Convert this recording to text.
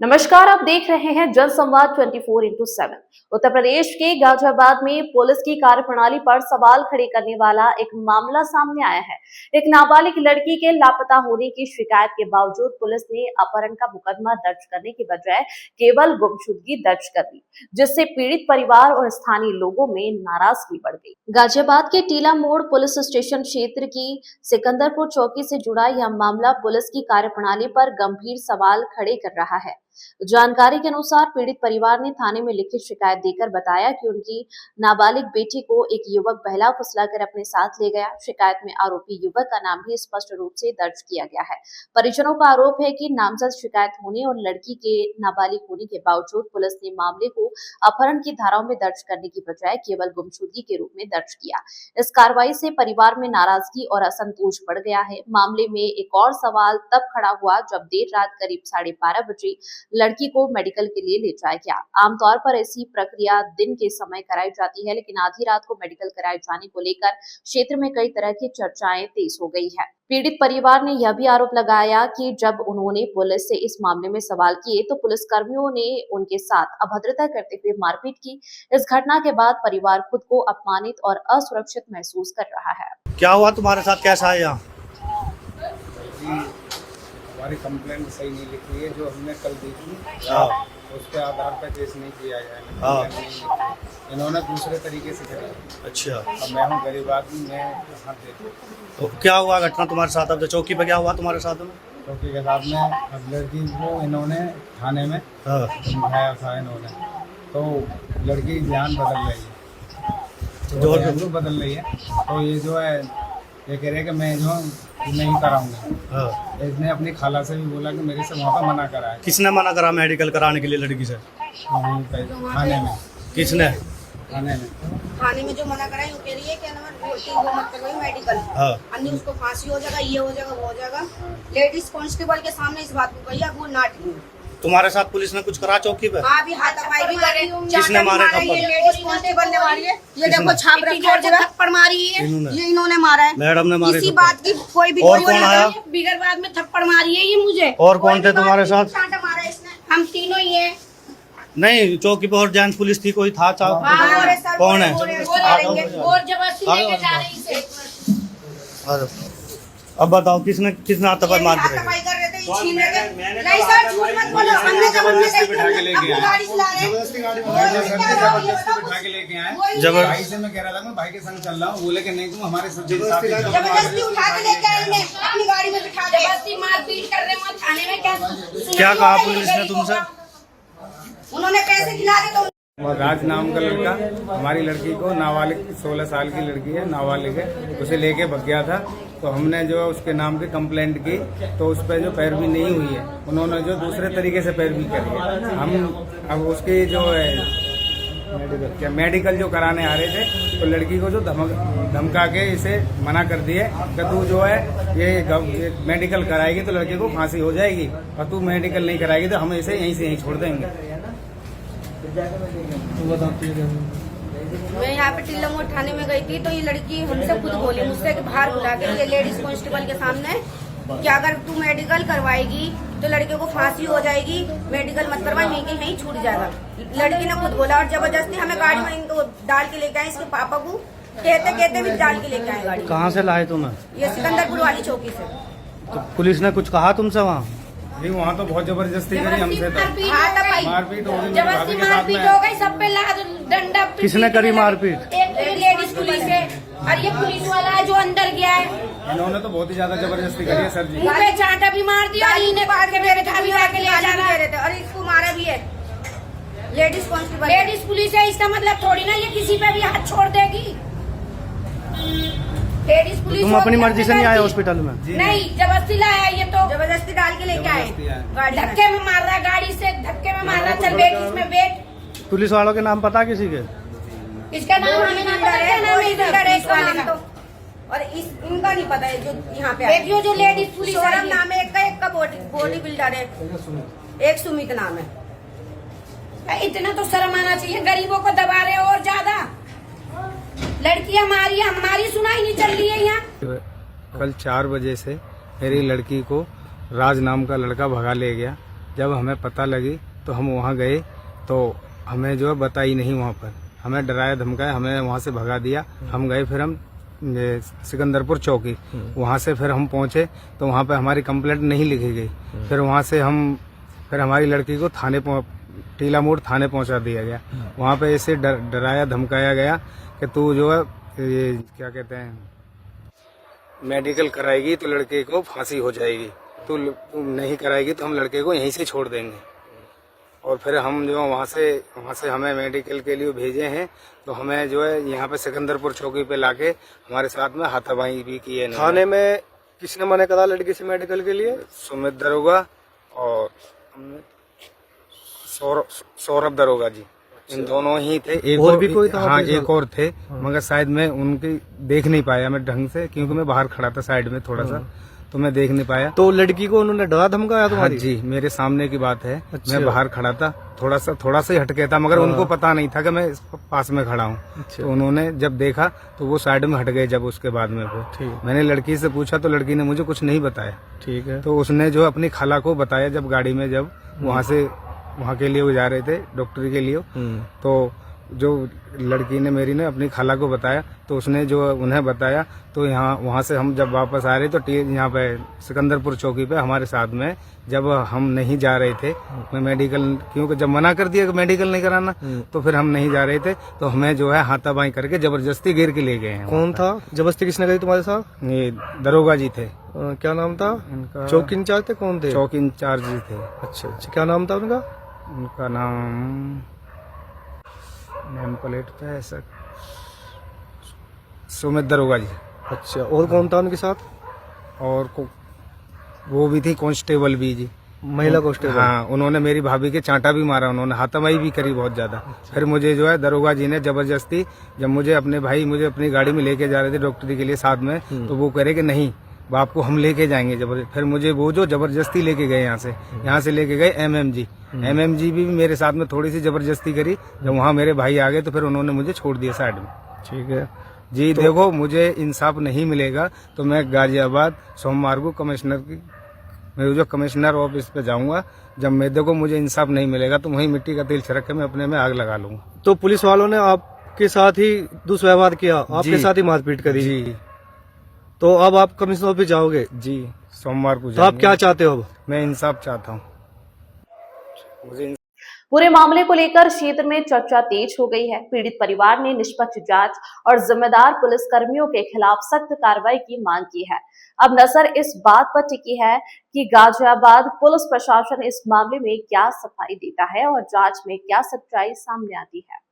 नमस्कार, आप देख रहे हैं जनसंवाद 24/7। उत्तर प्रदेश के गाजियाबाद में पुलिस की कार्यप्रणाली पर सवाल खड़े करने वाला एक मामला सामने आया है। एक नाबालिग लड़की के लापता होने की शिकायत के बावजूद पुलिस ने अपहरण का मुकदमा दर्ज करने की बजाय केवल गुमशुदगी दर्ज कर दी, जिससे पीड़ित परिवार और स्थानीय लोगों में नाराजगी बढ़ गई। गाजियाबाद के टीला मोड़ पुलिस स्टेशन क्षेत्र की सिकंदरपुर चौकी से जुड़ा यह मामला पुलिस की कार्यप्रणाली पर गंभीर सवाल खड़े कर रहा है। जानकारी के अनुसार पीड़ित परिवार ने थाने में लिखित शिकायत देकर बताया कि उनकी नाबालिग बेटी को एक युवक बहला फुसलाकर अपने साथ ले गया। शिकायत में आरोपी युवक का नाम भी स्पष्ट रूप से दर्ज किया गया है। परिजनों का आरोप है कि नामजद शिकायत होने और लड़की के नाबालिग होने के बावजूद पुलिस ने मामले को अपहरण की धाराओं में दर्ज करने की बजाय केवल गुमशुदगी के रूप में दर्ज किया। इस कार्रवाई से परिवार में नाराजगी और असंतोष बढ़ गया है। मामले में एक और सवाल तब खड़ा हुआ जब देर रात करीब 12:30 बजे लड़की को मेडिकल के लिए ले जाया गया। आमतौर पर ऐसी प्रक्रिया दिन के समय कराई जाती है, लेकिन आधी रात को मेडिकल कराए जाने को लेकर क्षेत्र में कई तरह की चर्चाएं तेज हो गई है। पीड़ित परिवार ने यह भी आरोप लगाया कि जब उन्होंने पुलिस से इस मामले में सवाल किए तो पुलिस कर्मियों ने उनके साथ अभद्रता करते हुए मारपीट की। इस घटना के बाद परिवार खुद को अपमानित और असुरक्षित महसूस कर रहा है। क्या हुआ तुम्हारे साथ, कैसा है यहाँ? हमारी कंप्लेंट सही नहीं लिखी है, जो हमने कल देखी उस पे आधार पर केस नहीं किया गया है। इन्होंने दूसरे तरीके से करा। अच्छा, अब मैं हूँ गरीब आदमी, मैं हाथ देता हूँ। तो क्या हुआ घटना तुम्हारे साथ? अब चौकी पे क्या हुआ तुम्हारे साथ में? चौकी के साथ में अब लड़की को इन्होंने थाने में समझाया था इन्होंने, तो लड़की ध्यान बदल रही है, तो बदल रही है। तो ये जो है ये कह रहे हैं कि मैं जो नहीं कराऊंगा। इसने अपनी खाला से भी बोला कि मेरे से वहाँ पर मना करा है। किसने मना करा मेडिकल कराने के लिए लड़की से? थाने में। किसने? थाने में जो मना करा है वो कह रही है कि वो मत करवाई मेडिकल, अन्य उसको फांसी हो जाएगा, ये हो जाएगा, वो हो जाएगा। लेडीज कांस्टेबल के सामने इस बात को कही, वो नाटक। तुम्हारे साथ पुलिस ने कुछ करा चौकी पे? हाँ, भी हाथापाई भी कर रही है। किसने मारा? लेडीज कांस्टेबल ने मारी है। ये देखो छाप रखा है, थप्पड़ मारी है, ये इन्होंने मारा है। मैडम ने मारे? इसी बात की कोई भी और कौन आया? बिगर बाद में थप्पड़ मारी है ये मुझे। और कौन थे तुम्हारे साथ? मारा इसने, हम तीनों ही है। नहीं, चौकी पे और जेंट्स पुलिस थी, कोई था? कौन है? और जबरदस्ती लेके जा रही है। अब बताओ किसने हाथापाई मार दी? छीन रहे थे। नहीं सर, झूठ मत बोलो। हमने जब उनमें बिठा के लेके आए, गाड़ी चला रहे हैं। जबरदस्ती बिठा के लेके आए। भाई से मैं कह रहा था मैं भाई के संग चल रहा हूँ, बोले कि नहीं तुम हमारे साथ जबरदस्ती उठा के लेके आए इन्हें, अपनी गाड़ी में बिठा के जबरदस्ती मारपीट कर रहे हैं। थाने में क्या कहा पुलिस ने तुमसे? उन्होंने पैसे खिला दिए तो राज नाम का लड़का हमारी लड़की को, नाबालिग 16 साल की लड़की है, नाबालिग है, उसे लेके भग गया था। तो हमने जो उसके नाम की कंप्लेंट की तो उस पर जो पैरवी नहीं हुई है, उन्होंने जो दूसरे तरीके से पैरवी करी है। हम अब उसकी जो है मेडिकल जो कराने आ रहे थे तो लड़की को जो धमका के इसे मना कर दिए कि तू जो है ये मेडिकल कराएगी तो लड़के को फांसी हो जाएगी, और तू मेडिकल नहीं कराएगी तो हम इसे यहीं से यहीं छोड़ देंगे। मैं यहाँ पे टीला मोड़ थाने में गई थी तो ये लड़की हमसे खुद बोली मुझसे कि बाहर बुला के ये लेडीज कांस्टेबल के सामने कि अगर तू मेडिकल करवाएगी तो लड़के को फांसी हो जाएगी, मेडिकल मत करवाई, यहीं छूट जाएगा। लड़की ने खुद बोला और जबरदस्ती हमें गाड़ी में इनको डाल के लेके आए, इसके पापा को कहते कहते भी डाल के लेके आए गाड़ी। कहाँ से लाए तुम्हें? ये सिकंदरपुर वाली चौकी से। तो पुलिस ने कुछ कहा तुमसे वहाँ? जी वहाँ तो बहुत जबरदस्ती करी हमसे, तो मारपीट हो गई, जबरदस्ती मारपीट हो गई, सब पे डंडा। किसने करी मारपीट? एक लेडीज पुलिस है और ये पुलिस वाला है जो अंदर गया है। इन्होंने तो बहुत ही ज्यादा जबरदस्ती करी है सर जी। मुँह पे चांटा भी मार दिया और इन्हें बाहर के मेरे घर भी आके ले जाना कह रहे थे और इसको मारा भी है। लेडीज कांस्टेबल, लेडीज पुलिस है, इसका मतलब थोड़ी ना ये किसी पे भी हाथ छोड़ देगी। लेडीज पुलिस तुम अपनी मर्जी से नहीं आए हॉस्पिटल में? नहीं, जबरदस्ती लाया, ये तो जबरदस्ती डाल के लेके आए, धक्के में मार रहा है, गाड़ी से धक्के में मार रहा है। चल बैठ इसमें बैठ। पुलिस वालों के नाम पता किसी के? इसका नाम हमें नहीं पता है इसका नाम तो, और इनका नहीं पता है जो यहाँ पे है। जो लेडीज पुलिस नाम है, एक का बॉडी बिल्डर है, एक सुमित नाम है। इतना तो शर्म आना चाहिए, गरीबों को दबा रहे और ज्यादा। लड़की हमारी सुनाई नहीं चल रही है यहाँ। कल 4 बजे से मेरी लड़की को राज नाम का लड़का भगा ले गया जब हमें पता लगी तो हम वहाँ गए तो हमें जो है बताई नहीं वहाँ पर, हमें डराया धमकाया, हमें वहाँ से भगा दिया। हम गए फिर हम ये सिकंदरपुर चौकी, वहाँ से फिर हम पहुँचे तो वहाँ पे हमारी कंप्लेंट नहीं लिखी गई। फिर वहाँ से फिर हमारी लड़की को टीला मोड़ थाने पहुँचा दिया गया। वहाँ पे ऐसे डराया धमकाया गया कि तू जो है ये क्या कहते हैं मेडिकल कराएगी तो लड़के को फांसी हो जाएगी, तू नहीं कराएगी तो हम लड़के को यहीं से छोड़ देंगे। और फिर हम जो वहाँ से हमें मेडिकल के लिए भेजे हैं तो हमें जो है यहाँ पे सिकंदरपुर चौकी पे लाके हमारे साथ में हाथापाई भी की है। थाने में किसने मना करा लड़की से मेडिकल के लिए? सुमित दरोगा और सौरभ दरोगा जी, इन दोनों ही थे। एक और भी कोई था? हाँ, एक और थे, मगर शायद मैं उनकी देख नहीं पाया मैं ढंग से, क्योंकि मैं बाहर खड़ा था साइड में थोड़ा सा, तो मैं देख नहीं पाया। तो लड़की को उन्होंने डरा धमकाया तुम्हारी? हाँ जी, मेरे सामने की बात है। अच्छा। मैं बाहर खड़ा था, थोड़ा सा ही हटके था, मगर उनको पता नहीं था कि मैं पास में खड़ा हूँ। अच्छा। तो उन्होंने जब देखा तो वो साइड में हट गए। जब उसके बाद में फिर मैंने लड़की से पूछा तो लड़की ने मुझे कुछ नहीं बताया। ठीक है। तो उसने जो अपनी खाला को बताया, जब गाड़ी में जब वहाँ के लिए वो जा रहे थे डॉक्टरी के लिए, तो जो लड़की ने मेरी ने अपनी खाला को बताया तो उसने जो उन्हें बताया, तो वहाँ से हम जब वापस आ रहे तो यहाँ पे सिकंदरपुर चौकी पे हमारे साथ में जब हम नहीं जा रहे थे मैं मेडिकल, क्योंकि जब मना कर दिया कि मेडिकल नहीं कराना, तो फिर हम नहीं जा रहे थे तो हमें जो है हाथापाई करके जबरदस्ती घेर के ले गए हैं। कौन था? जबरदस्ती किसने करी तुम्हारे साथ? ये दरोगा जी थे। क्या नाम था इनका? चौकी इंचार्ज थे? कौन थे? चौकी इंचार्ज जी थे। अच्छा, क्या नाम था उनका? उनका नाम नेम प्लेट पे है सर, सुमित दरोगा जी। अच्छा, और कौन था उनके साथ? और वो भी थी कांस्टेबल भी जी, महिला कांस्टेबल। हाँ, उन्होंने मेरी भाभी के चांटा भी मारा, उन्होंने हाथापाई भी करी बहुत ज्यादा। फिर मुझे जो है दरोगा जी ने जबरदस्ती, जब मुझे अपनी गाड़ी में लेके जा रहे थे डॉक्टरी के लिए साथ में, तो वो कह रहे कि नहीं बाप को हम लेके जाएंगे जबरदस्ती। फिर मुझे वो जो जबरदस्ती लेके गए यहाँ से लेके गए एमएमजी भी मेरे साथ में थोड़ी सी जबरदस्ती करी। जब वहाँ मेरे भाई आ गए तो फिर उन्होंने मुझे छोड़ दिया साइड में। ठीक है जी, तो देखो मुझे इंसाफ नहीं मिलेगा तो मैं गाजियाबाद सोमवार को कमिश्नर ऑफिस पे जाऊंगा। जब मुझे इंसाफ नहीं मिलेगा तो वहीं मिट्टी का तेल छिड़क के मैं अपने में आग लगा लूंगा। तो पुलिस वालों ने आपके साथ ही दुष्व्यवहार किया, आपके साथ ही मारपीट करी जी। तो अब आप कमिश्नर ऑफिस जाओगे? जी, सोमवार को। तो आप क्या चाहते हो अब? मैं इंसाफ चाहता हूँ। पूरे मामले को लेकर क्षेत्र में चर्चा तेज हो गई है। पीड़ित परिवार ने निष्पक्ष जांच और जिम्मेदार पुलिस कर्मियों के खिलाफ सख्त कार्रवाई की मांग की है। अब नजर इस बात पर टिकी है कि गाजियाबाद पुलिस प्रशासन इस मामले में क्या सफाई देता है और जांच में क्या सच्चाई सामने आती है।